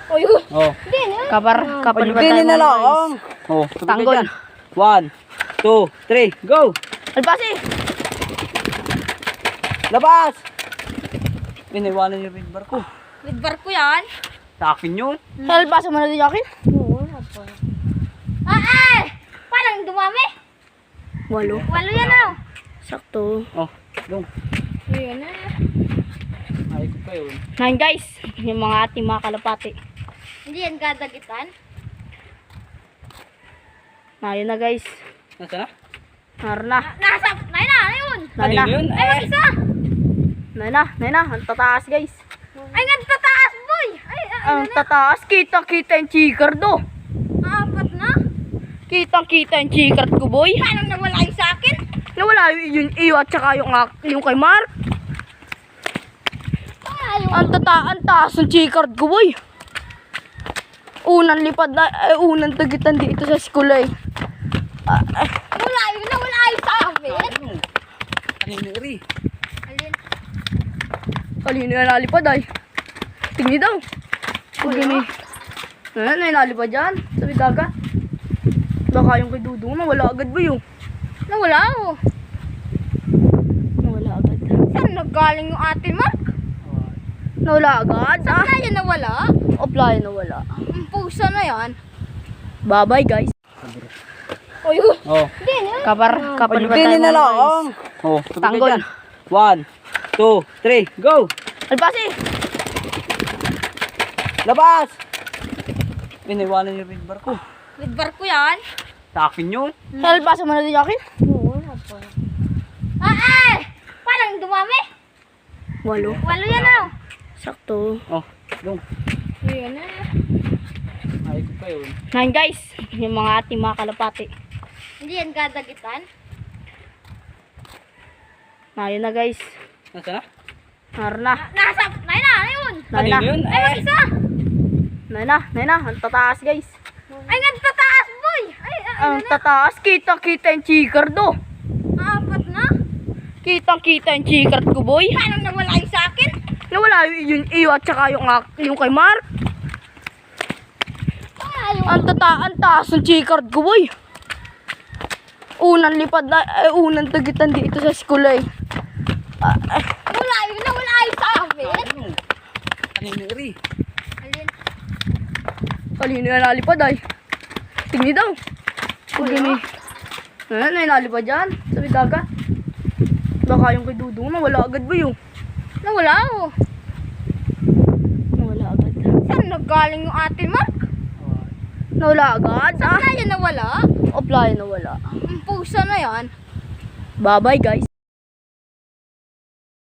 Oh, yun. Oh. Kapal ba Pagpili tayo na mga lang. guys? Oh, Tanggol. 1, 2, 3, go! Albasi! Labas! Iniwanan yung red bar ko. With barko yan? Sa akin yun. Albasa mo na din akin? Parang dumami. 8. 8 yan na. Sakto. Oh, dong. Yun na. Ay ko pa yun. 9 guys. Yung mga ating mga kalapati. Hindi yan gadagitan. Ayun na guys. Nasaan na? Naroon na. Nasa, na yun. Ayun na. Kanino yun? Ay, mag-isa. Ayun na. Ang tataas guys. Ay, nagtataas, boy. Ay, Ang tataas. Kitang-kita yung chikard do. 4 na. Kitang-kita yung chikard ko boy. Paano nawala yung sa akin? Nawala yung iyo at saka yung kay Mark. Ang taas ng chikard ko boy. Unang lipad na, unang tagitan dito sa school ay. Nawala yung sa akin. Kanino iri? Alin? Kanino na nalipad ay. Tingni daw. Huwag yun eh. Ayan, ay nalipad dyan. Sabi dagat. Baka yung kay Dudong nawala agad ba yun? Nawala oh. Nawala agad. Saan naggaling yung atin, Mark? Nawala agad? Saan kaya nawala? Offline nawala. Ang pusa na yan. Bye-bye guys. Oh, yun. Oh. Hindi na. Kapal ba tayo Pagpili na mga lang. guys? Oh, Tanggol. 1, 2, 3, go! Albasi! Labas! Iniwanan yung red bar ko. With barko yan? Sa akin yun. Albasa mo na din akin? Parang dumami. 8. 8 yan na. Sakto. Oh, dong. Yun na. Ay ko pa yun. 9 guys. Yung mga ating mga kalapati. Hindi yan gadagitan. Ayun na guys. Nasaan na? Naroon na. Nasa, na yun. Ayun na. Kanino yun? Ay, mag-isa. Ayun na. Ang tataas guys. Ay, nagtataas, boy. Ay, Ang tataas. Kitang-kita yung chikard do. 4 na. Kitang-kita yung chikard ko boy. Paano nawala yung sa akin? Nawala yung iyo at saka yung kay Mark. Ang taas ng chikard ko boy. Unang lipad na, unang tagitan dito sa school ay. Nawala yung sa akin. Kanino iri? Alin? Kanino na nalipad ay. Tingni daw. Huwag yun eh. Ayan, ay nalipad dyan. Sabi dagat. Baka yung kay Dudong nawala agad ba yun? Nawala oh. Nawala agad. Saan naggaling yung atin, Mark? Nawala agad? Saan kaya nawala? Offline nawala. Ang pusa na yan. Bye-bye guys.